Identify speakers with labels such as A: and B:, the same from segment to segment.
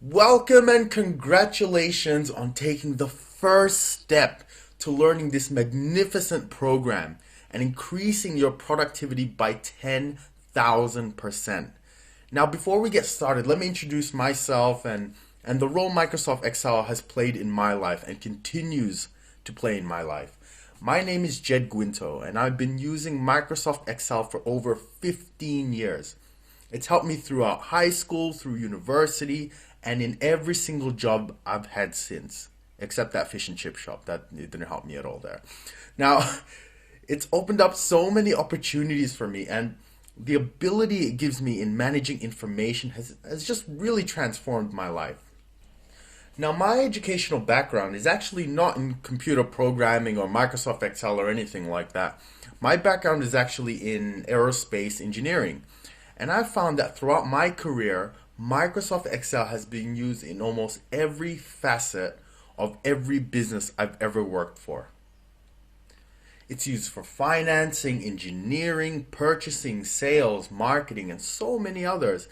A: Welcome and congratulations on taking the first step to learning this magnificent program and increasing your productivity by 10,000%. Now, before we get started, let me introduce myself and the role Microsoft Excel has played in my life and continues to play in my life. My name is Jed Guinto, and I've been using Microsoft Excel for over 15 years. It's helped me throughout high school, through university, and in every single job I've had since, except that fish and chip shop. That it didn't help me at all there. Now, it's opened up so many opportunities for me, and the ability it gives me in managing information has just really transformed my life. Now, my educational background is actually not in computer programming or Microsoft Excel or anything like that. My background is actually in aerospace engineering. And I've found that throughout my career, Microsoft Excel has been used in almost every facet of every business I've ever worked for. It's used for financing, engineering, purchasing, sales, marketing, and so many others.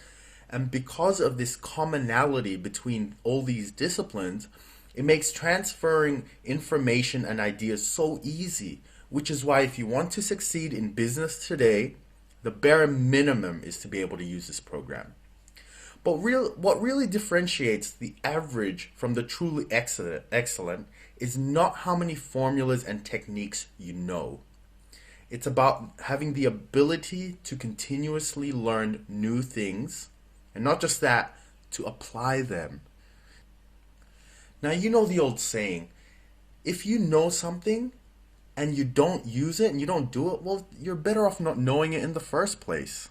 A: And because of this commonality between all these disciplines, it makes transferring information and ideas so easy, which is why if you want to succeed in business today, the bare minimum is to be able to use this program. But what really differentiates the average from the truly excellent is not how many formulas and techniques you know. It's about having the ability to continuously learn new things, and not just that, to apply them. Now, you know the old saying, if you know something and you don't use it and you don't do it, well, you're better off not knowing it in the first place.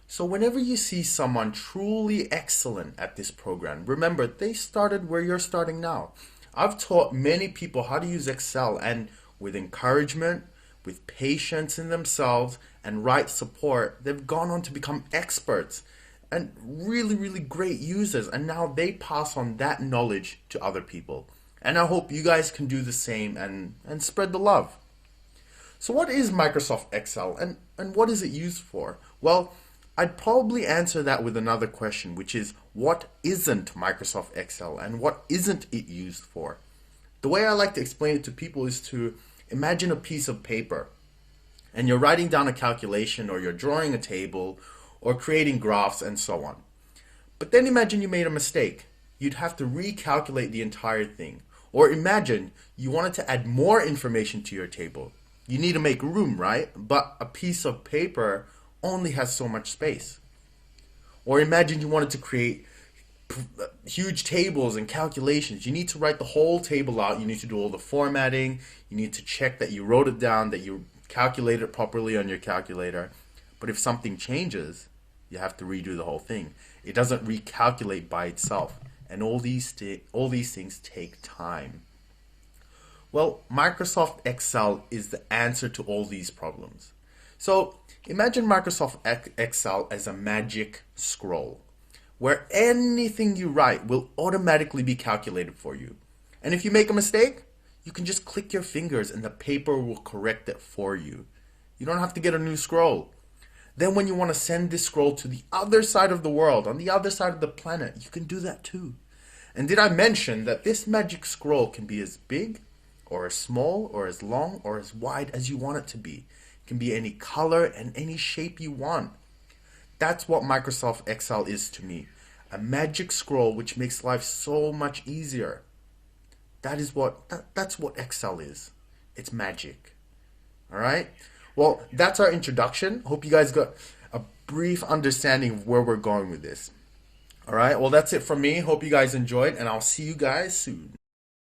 A: So whenever you see someone truly excellent at this program, remember, they started where you're starting now. I've taught many people how to use Excel, and with encouragement, with patience in themselves, and right support, they've gone on to become experts and really, really great users, and now they pass on that knowledge to other people. And I hope you guys can do the same and spread the love. So what is Microsoft Excel and what is it used for? Well, I'd probably answer that with another question, which is what isn't Microsoft Excel and what isn't it used for? The way I like to explain it to people is to imagine a piece of paper and you're writing down a calculation or you're drawing a table or creating graphs and so on. But then imagine you made a mistake. You'd have to recalculate the entire thing. Or imagine you wanted to add more information to your table. You need to make room, right? But a piece of paper only has so much space. Or imagine you wanted to create huge tables and calculations. You need to write the whole table out. You need to do all the formatting. You need to check that you wrote it down, that you calculated it properly on your calculator. But if something changes, you have to redo the whole thing. It doesn't recalculate by itself. And all these things take time. Well, Microsoft Excel is the answer to all these problems. So imagine Microsoft Excel as a magic scroll, where anything you write will automatically be calculated for you. And if you make a mistake, you can just click your fingers and the paper will correct it for you. You don't have to get a new scroll. Then when you want to send this scroll to the other side of the world, on the other side of the planet, you can do that too. And did I mention that this magic scroll can be as big or as small or as long or as wide as you want it to be? It can be any color and any shape you want. That's what Microsoft Excel is to me. A magic scroll which makes life so much easier. That's what Excel is. It's magic. All right? Well, that's our introduction. Hope you guys got a brief understanding of where we're going with this. All right, well, that's it from me. Hope you guys enjoyed, and I'll see you guys soon.